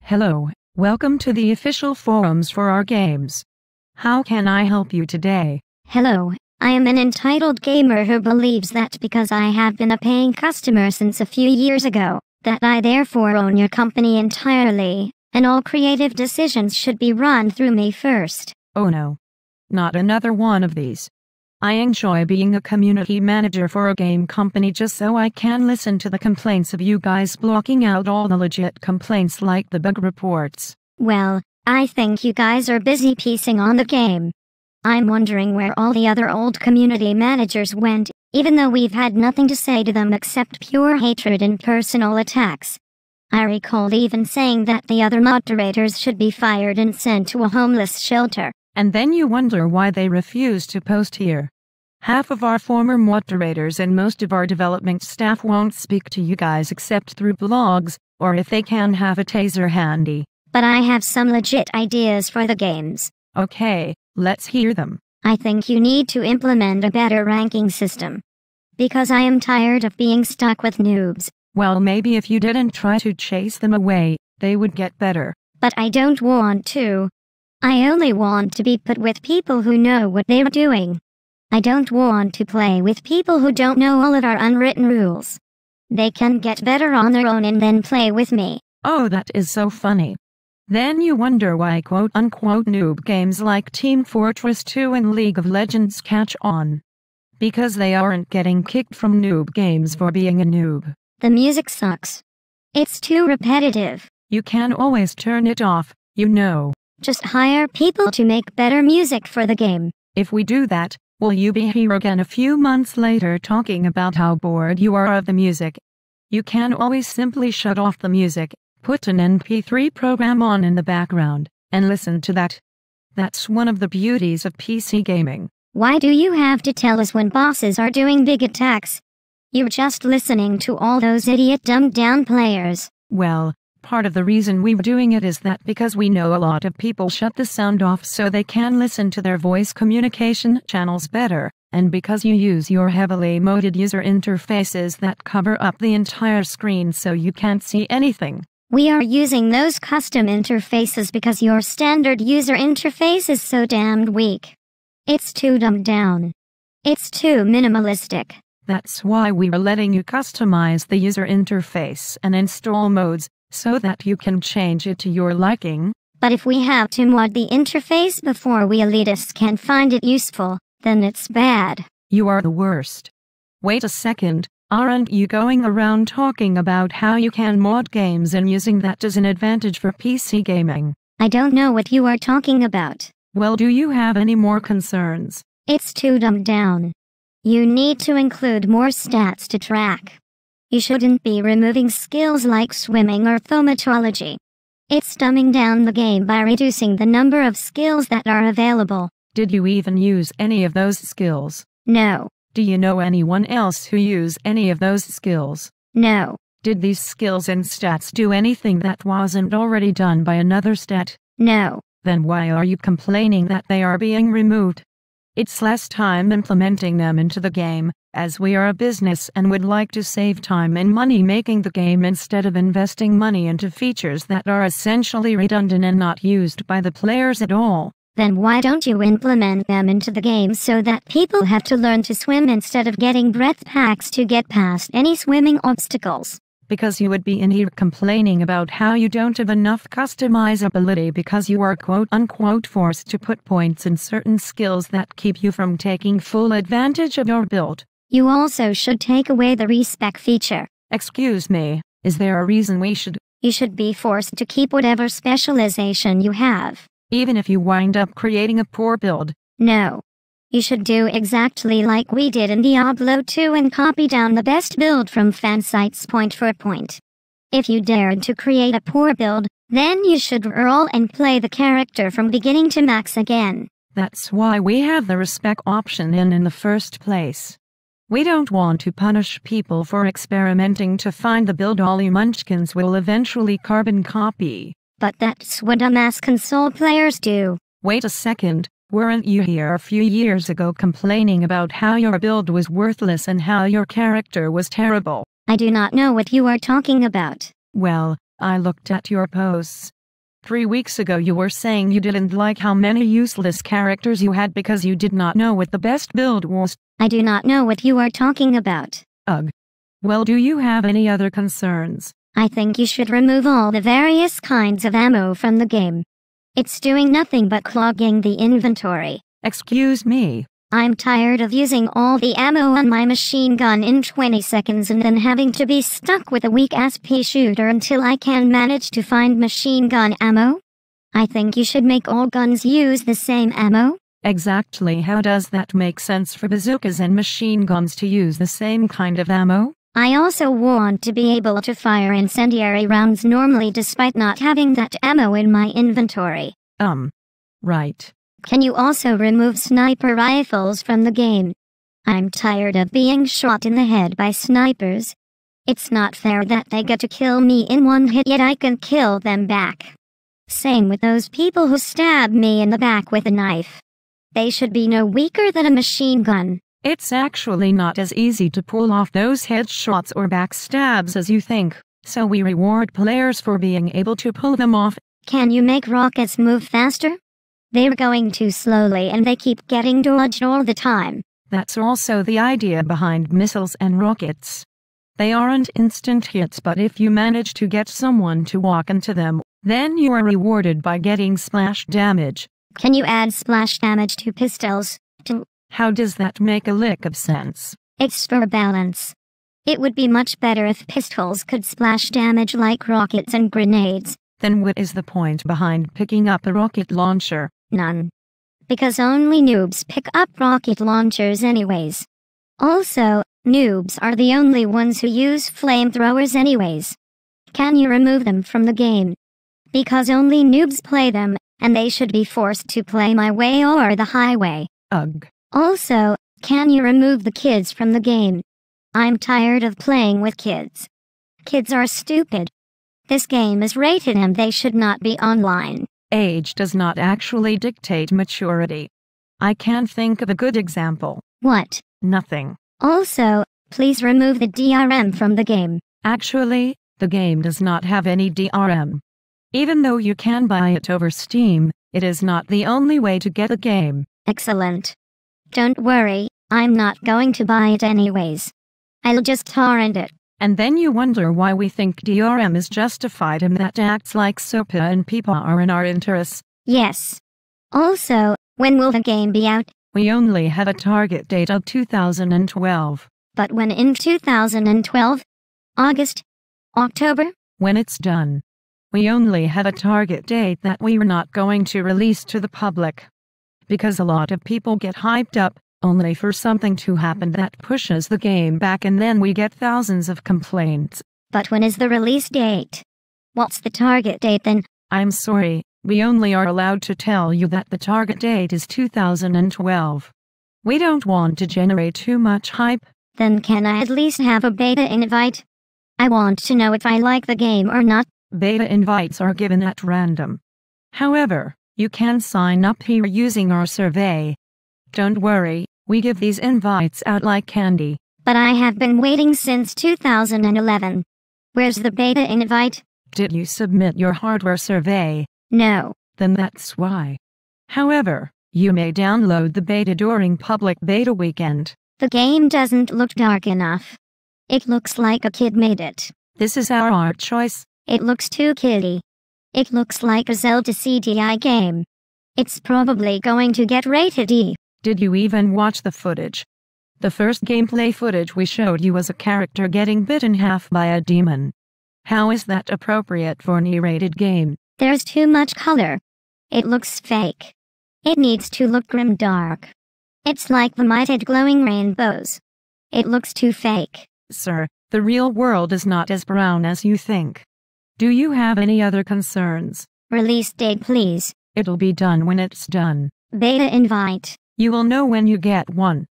Hello, welcome to the official forums for our games. How can I help you today? Hello, I am an entitled gamer who believes that because I have been a paying customer since a few years ago, that I therefore own your company entirely, and all creative decisions should be run through me first. Oh no. Not another one of these. I enjoy being a community manager for a game company just so I can listen to the complaints of you guys, blocking out all the legit complaints like the bug reports. Well, I think you guys are busy piecing on the game. I'm wondering where all the other old community managers went, even though we've had nothing to say to them except pure hatred and personal attacks. I recall even saying that the other moderators should be fired and sent to a homeless shelter. And then you wonder why they refuse to post here. Half of our former moderators and most of our development staff won't speak to you guys except through blogs, or if they can have a taser handy. But I have some legit ideas for the games. Okay, let's hear them. I think you need to implement a better ranking system. Because I am tired of being stuck with noobs. Well, maybe if you didn't try to chase them away, they would get better. But I don't want to. I only want to be put with people who know what they're doing. I don't want to play with people who don't know all of our unwritten rules. They can get better on their own and then play with me. Oh, that is so funny. Then you wonder why quote-unquote noob games like Team Fortress 2 and League of Legends catch on. Because they aren't getting kicked from noob games for being a noob. The music sucks. It's too repetitive. You can always turn it off, you know. Just hire people to make better music for the game. If we do that, will you be here again a few months later talking about how bored you are of the music? You can always simply shut off the music, put an MP3 program on in the background, and listen to that. That's one of the beauties of PC gaming. Why do you have to tell us when bosses are doing big attacks? You're just listening to all those idiot dumbed down players. Well, part of the reason we're doing it is that because we know a lot of people shut the sound off so they can listen to their voice communication channels better, and because you use your heavily moded user interfaces that cover up the entire screen so you can't see anything. We are using those custom interfaces because your standard user interface is so damned weak. It's too dumbed down. It's too minimalistic. That's why we are letting you customize the user interface and install modes, so that you can change it to your liking. But if we have to mod the interface before we elitists can find it useful, then it's bad. You are the worst. Wait a second, aren't you going around talking about how you can mod games and using that as an advantage for PC gaming? I don't know what you are talking about. Well, do you have any more concerns? It's too dumbed down. You need to include more stats to track. You shouldn't be removing skills like swimming or thaumatology. It's dumbing down the game by reducing the number of skills that are available. Did you even use any of those skills? No. Do you know anyone else who use any of those skills? No. Did these skills and stats do anything that wasn't already done by another stat? No. Then why are you complaining that they are being removed? It's less time implementing them into the game, as we are a business and would like to save time and money making the game instead of investing money into features that are essentially redundant and not used by the players at all. Then why don't you implement them into the game so that people have to learn to swim instead of getting breath packs to get past any swimming obstacles? Because you would be in here complaining about how you don't have enough customizability because you are quote-unquote forced to put points in certain skills that keep you from taking full advantage of your build. You also should take away the respec feature. Excuse me, is there a reason we should? You should be forced to keep whatever specialization you have. Even if you wind up creating a poor build? No. You should do exactly like we did in Diablo 2 and copy down the best build from fan sites point for point. If you dared to create a poor build, then you should roll and play the character from beginning to max again. That's why we have the respec option in the first place. We don't want to punish people for experimenting to find the build all you munchkins will eventually carbon copy. But that's what dumbass console players do. Wait a second. Weren't you here a few years ago complaining about how your build was worthless and how your character was terrible? I do not know what you are talking about. Well, I looked at your posts, 3 weeks ago you were saying you didn't like how many useless characters you had because you did not know what the best build was. I do not know what you are talking about. Ugh. Well, do you have any other concerns? I think you should remove all the various kinds of ammo from the game. It's doing nothing but clogging the inventory. Excuse me. I'm tired of using all the ammo on my machine gun in 20 seconds and then having to be stuck with a weak-ass pea shooter until I can manage to find machine gun ammo. I think you should make all guns use the same ammo. Exactly how does that make sense for bazookas and machine guns to use the same kind of ammo? I also want to be able to fire incendiary rounds normally despite not having that ammo in my inventory. Right. Can you also remove sniper rifles from the game? I'm tired of being shot in the head by snipers. It's not fair that they get to kill me in one hit yet I can kill them back. Same with those people who stab me in the back with a knife. They should be no weaker than a machine gun. It's actually not as easy to pull off those headshots or backstabs as you think, so we reward players for being able to pull them off. Can you make rockets move faster? They're going too slowly and they keep getting dodged all the time. That's also the idea behind missiles and rockets. They aren't instant hits, but if you manage to get someone to walk into them, then you are rewarded by getting splash damage. Can you add splash damage to pistols? How does that make a lick of sense? It's for balance. It would be much better if pistols could splash damage like rockets and grenades. Then what is the point behind picking up a rocket launcher? None. Because only noobs pick up rocket launchers anyways. Also, noobs are the only ones who use flamethrowers anyways. Can you remove them from the game? Because only noobs play them, and they should be forced to play my way or the highway. Ugh. Also, can you remove the kids from the game? I'm tired of playing with kids. Kids are stupid. This game is rated and they should not be online. Age does not actually dictate maturity. I can't think of a good example. What? Nothing. Also, please remove the DRM from the game. Actually, the game does not have any DRM. Even though you can buy it over Steam, it is not the only way to get a game. Excellent. Don't worry, I'm not going to buy it anyways. I'll just torrent it. And then you wonder why we think DRM is justified and that acts like SOPA and PIPA are in our interests. Yes. Also, when will the game be out? We only have a target date of 2012. But when in 2012? August? October? When it's done. We only have a target date that we're not going to release to the public. Because a lot of people get hyped up, only for something to happen that pushes the game back and then we get thousands of complaints. But when is the release date? What's the target date then? I'm sorry, we only are allowed to tell you that the target date is 2012. We don't want to generate too much hype. Then can I at least have a beta invite? I want to know if I like the game or not. Beta invites are given at random. However, you can sign up here using our survey. Don't worry, we give these invites out like candy. But I have been waiting since 2011. Where's the beta invite? Did you submit your hardware survey? No. Then that's why. However, you may download the beta during public beta weekend. The game doesn't look dark enough. It looks like a kid made it. This is our art choice. It looks too kiddie. It looks like a Zelda CDI game. It's probably going to get rated E. Did you even watch the footage? The first gameplay footage we showed you was a character getting bit in half by a demon. How is that appropriate for an E-rated game? There's too much color. It looks fake. It needs to look grim dark. It's like the mitted glowing rainbows. It looks too fake. Sir, the real world is not as brown as you think. Do you have any other concerns? Release date please. It'll be done when it's done. Beta invite. You will know when you get one.